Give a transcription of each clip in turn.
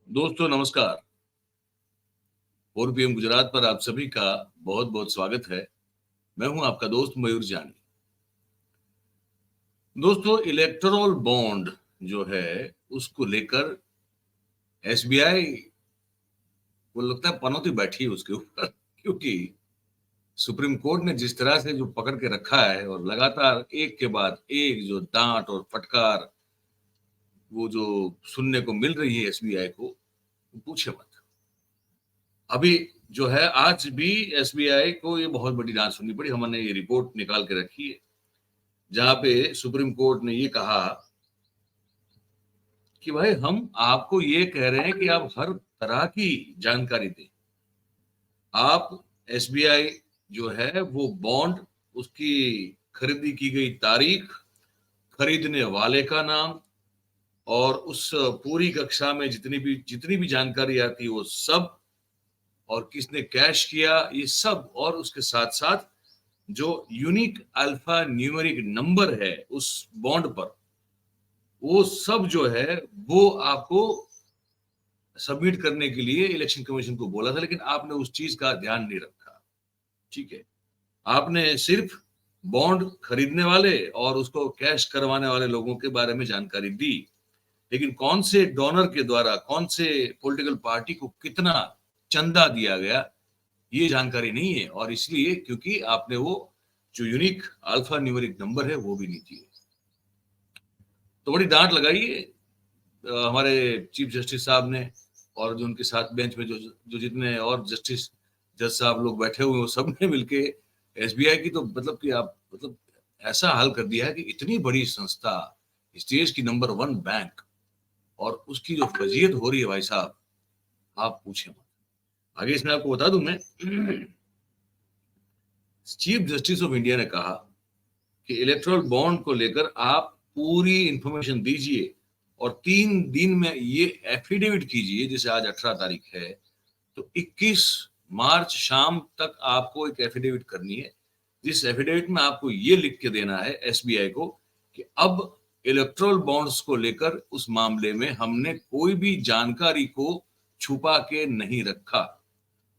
दोस्तों नमस्कार। 4 PM गुजरात पर आप सभी का बहुत-बहुत स्वागत है। मैं हूं आपका दोस्त मयूर जानी। दोस्तों इलेक्टोरल बॉन्ड जो है उसको लेकर एसबीआई को लगता है पनौती बैठी है उसके ऊपर क्योंकि सुप्रीम कोर्ट ने जिस तरह से जो पकड़ के रखा है और लगातार एक के बाद एक जो डांट और फटकार वो जो सुनने को मिल रही है एसबीआई को, पूछे मत। अभी जो है आज भी एसबीआई को ये बहुत बड़ी डांट सुननी पड़ी। हमने ये रिपोर्ट निकाल के रखी है जहां पे सुप्रीम कोर्ट ने ये कहा कि भाई हम आपको ये कह रहे हैं कि आप हर तरह की जानकारी दें। आप एसबीआई जो है वो बॉन्ड, उसकी खरीदी की गई तारीख, खरीदने वाले का नाम और उस पूरी कक्षा में जितनी भी जानकारी आती है वो सब, और किसने कैश किया ये सब, और उसके साथ साथ जो यूनिक अल्फा न्यूमेरिक नंबर है उस बॉन्ड पर, वो सब जो है वो आपको सबमिट करने के लिए इलेक्शन कमीशन को बोला था, लेकिन आपने उस चीज का ध्यान नहीं रखा। ठीक है, आपने सिर्फ बॉन्ड खरीदने वाले और उसको कैश करवाने वाले लोगों के बारे में जानकारी दी, लेकिन कौन से डोनर के द्वारा कौन से पॉलिटिकल पार्टी को कितना चंदा दिया गया ये जानकारी नहीं है, और इसलिए क्योंकि आपने वो जो यूनिक अल्फा न्यूमेरिक नंबर है वो भी नहीं दिए। तो बड़ी डांट लगाई है हमारे चीफ जस्टिस साहब ने, और जो उनके साथ बेंच में जो जितने और जस्टिस जज साहब लोग बैठे हुए हैं वो सब ने मिलके एसबीआई की तो मतलब ऐसा हाल कर दिया है कि इतनी बड़ी संस्था, इस देश की नंबर 1 बैंक, और उसकी जो फजीयत हो रही है भाई साहब, आप पूछे मत। आगे इसमें आपको बता दूं मैं, चीफ जस्टिस ऑफ इंडिया ने कहा कि इलेक्टोरल बॉन्ड को लेकर आप पूरी इंफॉर्मेशन दीजिए और 3 दिन में ये एफिडेविट कीजिए। जैसे आज 18 तारीख है तो 21 मार्च शाम तक आपको एक एफिडेविट करनी है, जिस एफिडेविट में आपको ये लिख के देना है एसबीआई को कि अब इलेक्टोरल बॉन्ड्स को लेकर उस मामले में हमने कोई भी जानकारी को छुपा के नहीं रखा,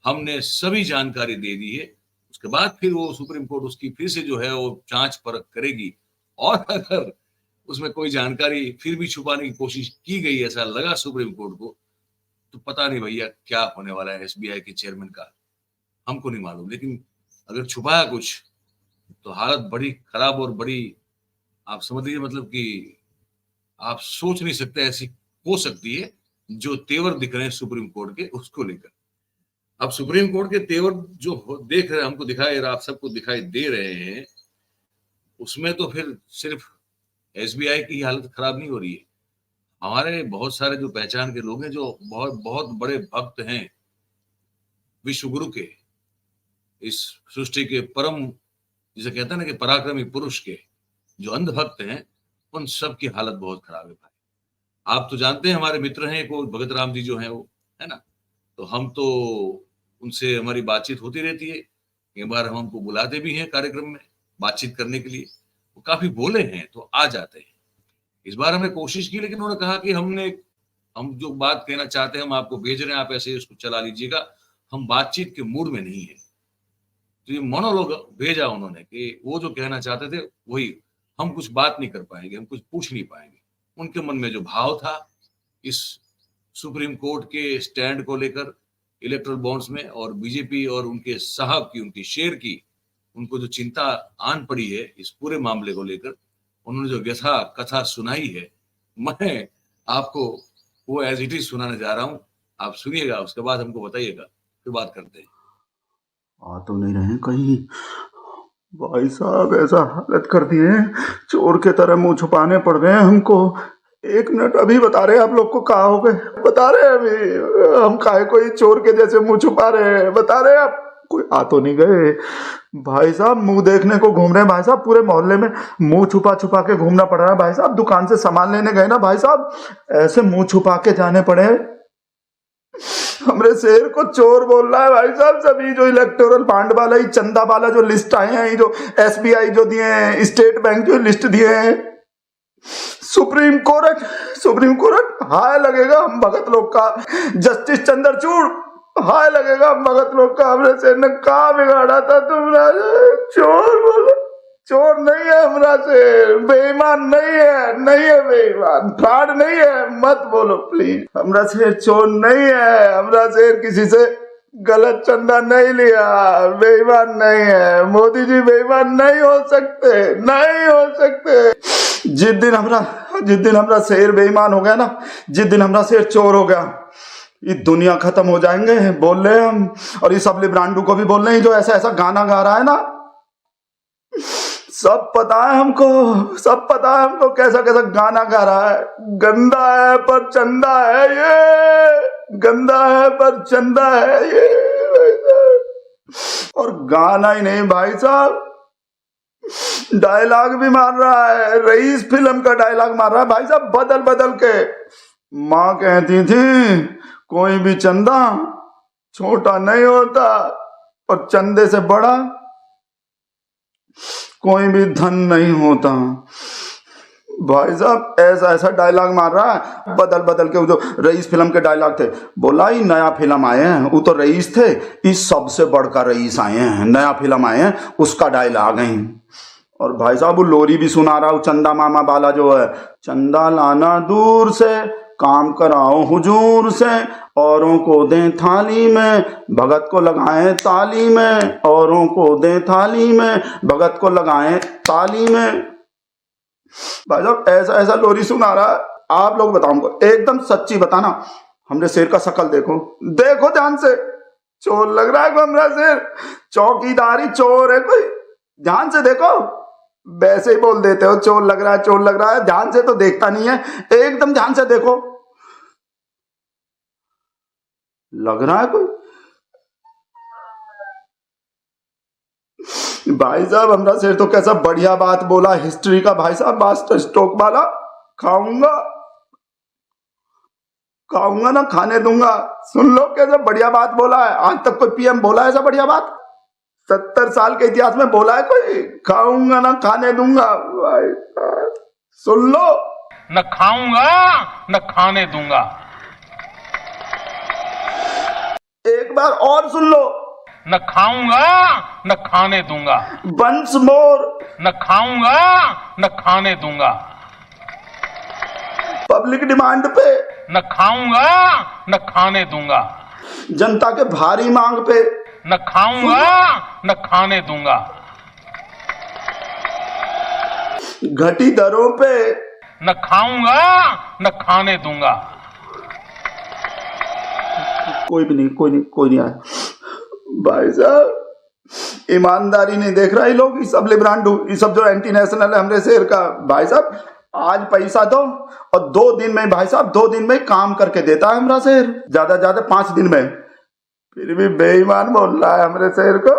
हमने सभी जानकारी दे दी है। उसके बाद फिर वो सुप्रीम कोर्ट उसकी फिर से जो है वो जांच परख करेगी, और अगर उसमें कोई जानकारी फिर भी छुपाने की कोशिश की गई, ऐसा लगा सुप्रीम कोर्ट को, तो पता नहीं भैया क्या होने वाला है एसबीआई के चेयरमैन का, हमको नहीं मालूम। लेकिन अगर छुपाया कुछ तो हालत बड़ी खराब और बड़ी, आप समझ लीजिए, मतलब कि आप सोच नहीं सकते ऐसी हो सकती है जो तेवर दिख रहे हैं सुप्रीम कोर्ट के उसको लेकर। अब सुप्रीम कोर्ट के तेवर जो देख रहे हैं, हमको दिखाई, आप सबको दिखाई दे रहे हैं, उसमें तो फिर सिर्फ एसबीआई की हालत खराब नहीं हो रही है। हमारे बहुत सारे जो पहचान के लोग हैं, जो बहुत बहुत बड़े भक्त हैं विश्व गुरु के, इस सृष्टि के परम, जिसे कहते हैं ना कि पराक्रमी पुरुष के, जो अंध भक्त हैं, उन सब की हालत बहुत खराब है भाई। आप तो जानते हैं हमारे मित्र हैं को भगत राम जी जो हैं वो, है ना, तो हम तो उनसे हमारी बातचीत होती रहती है। कई बार हम हमको बुलाते भी हैं कार्यक्रम में बातचीत करने के लिए, वो काफी बोले हैं तो आ जाते हैं। इस बार हमने कोशिश की, लेकिन उन्होंने कहा कि हम जो बात कहना चाहते हैं हम आपको भेज रहे हैं, आप ऐसे उसको चला लीजिएगा, हम बातचीत के मूड में नहीं है। तो ये मोनोलॉग भेजा उन्होंने कि वो जो कहना चाहते थे वही, हम कुछ बात नहीं कर पाएंगे, हम कुछ पूछ नहीं पाएंगे। उनके मन में जो भाव था इस सुप्रीम कोर्ट के स्टैंड को लेकर इलेक्टोरल बॉन्ड्स में, और बीजेपी और उनके साहब की, उनकी शेर की, उनको जो चिंता आन पड़ी है इस पूरे मामले को लेकर, उन्होंने जो व्यथा कथा सुनाई है, मैं आपको वो एज इट इज सुनाने जा रहा हूं। आप सुनिएगा, उसके बाद हमको बताइएगा, फिर बात करते हैं। आ तो नहीं रहे कहीं? भाई साहब ऐसा हालत कर दिए, चोर के तरह मुंह छुपाने पड़ रहे हैं हमको। 1 मिनट, अभी बता रहे हैं आप लोग को कहा हो गए, बता रहे हैं अभी हम काहे कोई चोर के जैसे मुंह छुपा रहे हैं, बता रहे हैं आप। कोई आ तो नहीं गए? भाई साहब मुंह देखने को घूम रहे हैं भाई साहब, पूरे मोहल्ले में मुंह छुपा छुपा के घूमना पड़ रहा है भाई साहब। दुकान से सामान लेने गए ना भाई साहब, ऐसे मुंह छुपा के जाने पड़े। हमरे शेर को चोर बोल रहा है भाई साहब। सभी जो इलेक्टोरल बांड वाला ही चंदा वाला जो लिस्ट आए हैं, जो एसबीआई जो दिए हैं, स्टेट बैंक जो लिस्ट दिए हैं, सुप्रीम कोर्ट हाय लगेगा हम भगत लोग का। जस्टिस चंद्रचूड़ हाय लगेगा हम भगत लोग का। हमरे शेर ने कहा बिगाड़ा था तुमरा? चोर बोलो, चोर नहीं है हमरा शेर, बेईमान नहीं है बेईमान, फ्रॉड नहीं है, मत बोलो प्लीज। हमरा शेर चोर नहीं है, हमरा शेर किसी से गलत चंदा नहीं लिया, बेईमान नहीं है। मोदी जी बेईमान नहीं हो सकते। जिस दिन हमरा शेर बेईमान हो गया ना, जिस दिन हमरा शेर चोर हो गया, ये दुनिया खत्म हो जाएंगे बोल रहे हम। और ये सब ब्रांडू को भी बोल रहे हैं जो ऐसा गाना गा रहा है ना, सब पता है हमको कैसा गाना गा रहा है। गंदा है पर चंदा है ये, और गाना ही नहीं भाई साहब, डायलॉग भी मार रहा है। रईस फिल्म का डायलॉग मार रहा है भाई साहब, बदल के। माँ कहती थी कोई भी चंदा छोटा नहीं होता, और चंदे से बड़ा कोई भी धन नहीं होता। भाई साहब ऐसा डायलॉग मार रहा है, बदल के। जो रईस फिल्म के डायलॉग थे, बोला ही नया फिल्म आए हैं, वो तो रईस थे, इस सबसे बढ़कर रईस आए हैं, नया फिल्म आए हैं, उसका डायलॉग है। और भाई साहब वो लोरी भी सुना रहा हूँ, चंदा मामा वाला जो है, चंदा लाना दूर से, काम कराओ हुजूर से, औरों को दें थाली में, भगत को लगाएं ताली में, औरों को दें थाली में, भगत को लगाएं ताली में। भाई साहब ऐसा लोरी सुना रहा है। आप लोग बताओ हमको, एकदम सच्ची बताना, हमरे शेर का शकल देखो ध्यान से। चोर लग रहा है को हमरा शेर? चौकीदारी चोर है कोई? ध्यान से देखो, वैसे ही बोल देते हो चोर लग रहा है, ध्यान से तो देखता नहीं है, एकदम ध्यान से देखो। लग रहा है कोई? भाई साहब हमरा शेर तो कैसा बढ़िया बात बोला, हिस्ट्री का भाई साहब, मास्टर स्ट्रोक वाला। खाऊंगा ना खाने दूंगा। सुन लो कैसा बढ़िया बात बोला है, आज तक कोई पीएम बोला है ऐसा बढ़िया बात? 70 साल के इतिहास में बोला है कोई? खाऊंगा ना खाने दूंगा। भाई सुन लो, न खाऊंगा न खाने दूंगा। एक बार और सुन लो, न खाऊंगा न खाने दूंगा। वंस मोर, न खाऊंगा न खाने दूंगा। पब्लिक डिमांड पे, न खाऊंगा न खाने दूंगा। जनता के भारी मांग पे, न खाऊंगा न खाने दूंगा। घटी दरों पे, न खाऊंगा न खाने दूंगा। कोई नहीं आया। भाई साहब ईमानदारी नहीं देख रहा ये लोग, ये सब लिब्रांडू, ये सब जो एंटी नेशनल है हमरे शेर का। भाई साहब आज पैसा दो और 2 दिन में, भाई साहब 2 दिन में काम करके देता है हमरा शेर, ज्यादा 5 दिन में, फिर भी बेईमान बोल रहा है हमरे शेर को।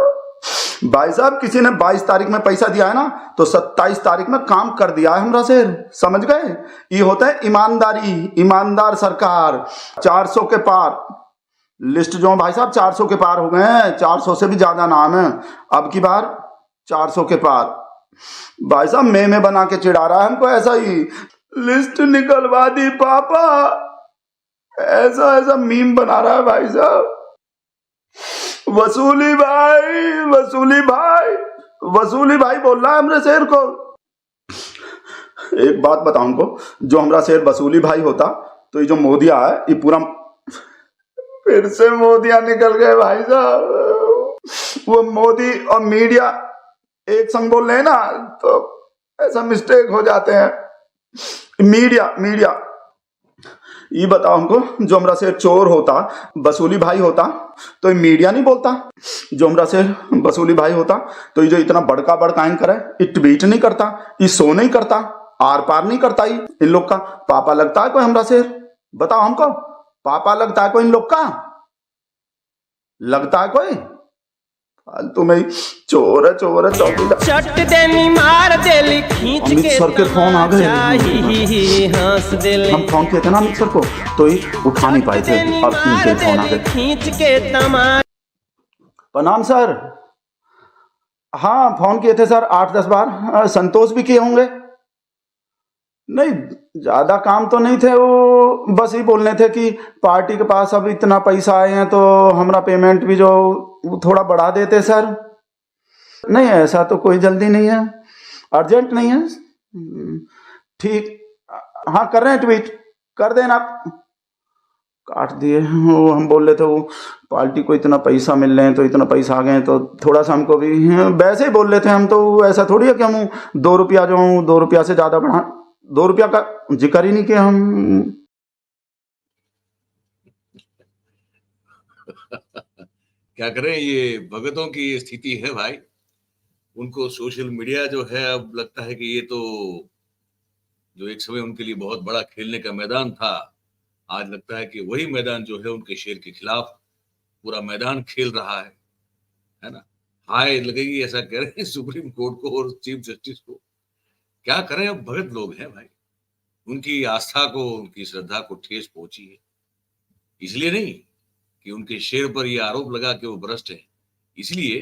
भाई साहब किसी ने 22 तारीख में पैसा दिया है ना, तो 27 तारीख में काम कर दिया है हमरा शेर, समझ गए? ये होता है ईमानदारी, ईमानदार सरकार। 400 के पार लिस्ट जो भाई साहब 400 के पार हो गए हैं, 400 से भी ज्यादा नाम है अब की बार, 400 के पार। भाई साहब में बना के चिढ़ा रहा है हमको, ऐसा ही लिस्ट निकलवा दी पापा, ऐसा मीम बना रहा है भाई साहब। वसूली भाई बोल रहा है हमरे शेर को। एक बात बताऊं हमको, जो हमरा शेर वसूली भाई होता तो ये जो मोदिया है, ये पूरा फिर से मोदिया निकल गए भाई साहब। वो मोदी और मीडिया एक संग बोल रहे हैं ना, तो ऐसा मिस्टेक हो जाते हैं। मीडिया ये बताओ हमको, जो हमरा शेर चोर होता, वसूली भाई होता, तो ये मीडिया नहीं बोलता? जो हमरा शेर वसूली भाई होता तो ये जो इतना बड़का एंकर है, ये ट्वीट नहीं करता, ये शो नहीं करता, आर पार नहीं करता, ये इन लोग का पापा लगता है कोई हमरा शेर? बताओ हमको, पापा लगता है कोई इन लोग का? लगता है कोई? फालतू में चोर है चौकीदार। चट देनी मार देली खींच अमित के सर के फोन आ गए। हंस देली। हम फोन किए थे ना अमित सर को, तो ये उठा नहीं पाए थे, अब इनके फोन आ गए। खींच के तमार। प्रणाम सर। हाँ फोन किए थे सर 8-10 बार, संतोष भी किए होंगे। नहीं, ज्यादा काम तो नहीं थे, वो बस ही बोलने थे कि पार्टी के पास अब इतना पैसा आए हैं तो हमारा पेमेंट भी जो वो थोड़ा बढ़ा देते सर। नहीं, ऐसा तो कोई जल्दी नहीं है, अर्जेंट नहीं है। ठीक, हाँ कर रहे हैं, ट्वीट कर देना। काट दिए। वो हम बोल रहे थे वो पार्टी को इतना पैसा मिल रहे हैं तो इतना पैसा आ गए हैं तो थोड़ा सा हमको भी वैसे ही बोल रहे थे हम तो, ऐसा थोड़ी है कि हम 2 रुपया जो 2 रुपया से ज्यादा बढ़ा, 2 रुपया का जिक्र ही नहीं किया हम। क्या करें, ये भगतों की स्थिति है भाई। उनको सोशल मीडिया जो है, अब लगता है कि ये तो जो एक समय उनके लिए बहुत बड़ा खेलने का मैदान था, आज लगता है कि वही मैदान जो है उनके शेर के खिलाफ पूरा मैदान खेल रहा है ना। हाय लगेगी ऐसा कह रहे हैं सुप्रीम कोर्ट को और चीफ जस्टिस को। क्या करें, अब भगत लोग हैं भाई, उनकी आस्था को, उनकी श्रद्धा को ठेस पहुंची है। इसलिए नहीं कि उनके शेर पर यह आरोप लगा कि वो भ्रष्ट है, इसलिए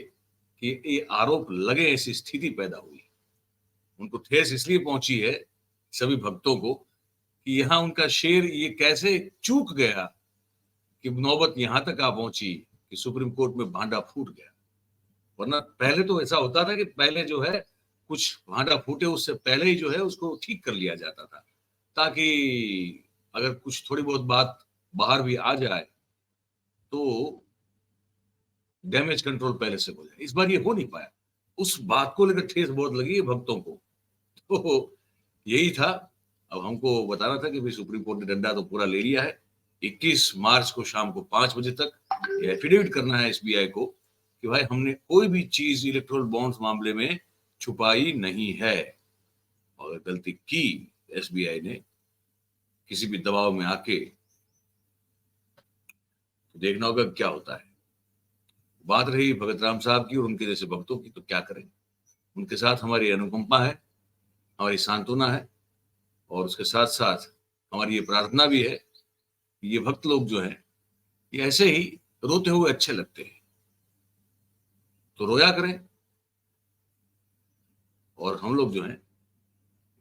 कि ये आरोप लगे ऐसी स्थिति पैदा हुई। उनको ठेस इसलिए पहुंची है सभी भक्तों को कि यहाँ उनका शेर ये कैसे चूक गया कि नौबत यहां तक आ पहुंची कि सुप्रीम कोर्ट में भांडा फूट गया। वरना पहले तो ऐसा होता था कि पहले जो है कुछ भांडा फूटे उससे पहले ही जो है उसको ठीक कर लिया जाता था, ताकि अगर कुछ थोड़ी बहुत बात बाहर भी आ जाए तो डैमेज कंट्रोल पहले से हो जाए। इस बार ये हो नहीं पाया, उस बात को लेकर ठेस बहुत लगी है भक्तों को। तो यही था, अब हमको बताना था कि भाई सुप्रीम कोर्ट ने डंडा तो पूरा ले लिया है। 21 मार्च को शाम को 5 बजे तक एफिडेविट करना है एसबीआई को कि भाई हमने कोई भी चीज इलेक्ट्रोल बॉन्ड्स मामले में छुपाई नहीं है। और अगर गलती की एसबीआई ने किसी भी दबाव में आके, तो देखना होगा क्या होता है। बात रही भगत राम साहब की और उनके जैसे भक्तों की, तो क्या करें, उनके साथ हमारी अनुकंपा है, हमारी सांत्वना है, और उसके साथ साथ हमारी ये प्रार्थना भी है कि ये भक्त लोग जो हैं ये ऐसे ही रोते हुए अच्छे लगते हैं, तो रोया करें। और हम लोग जो हैं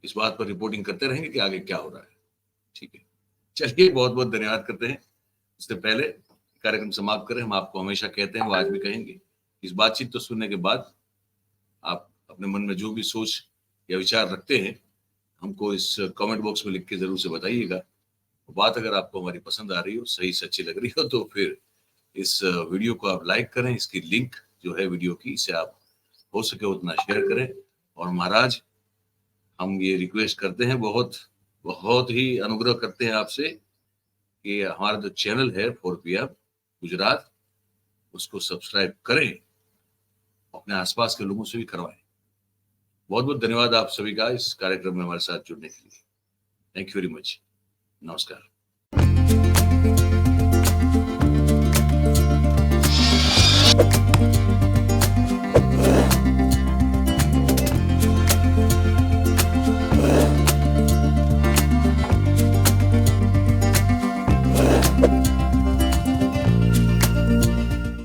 इस बात पर रिपोर्टिंग करते रहेंगे कि आगे क्या हो रहा है। ठीक है, चलिए बहुत बहुत धन्यवाद करते हैं। इससे पहले कार्यक्रम समाप्त करें, हम आपको हमेशा कहते हैं, वो आज भी कहेंगे, इस बातचीत को सुनने के बाद आप अपने मन में जो भी सोच या विचार रखते हैं हमको इस कमेंट बॉक्स में लिख के जरूर से बताइएगा। बात अगर आपको हमारी पसंद आ रही हो, सही सच्ची लग रही हो, तो फिर इस वीडियो को आप लाइक करें, इसकी लिंक जो है वीडियो की, इसे आप हो सके उतना शेयर करें। और महाराज हम ये रिक्वेस्ट करते हैं, बहुत बहुत ही अनुग्रह करते हैं आपसे कि हमारा जो चैनल है 4PM गुजरात, उसको सब्सक्राइब करें, अपने आसपास के लोगों से भी करवाएं। बहुत बहुत धन्यवाद आप सभी का इस कार्यक्रम में हमारे साथ जुड़ने के लिए। Thank you very much. नमस्कार।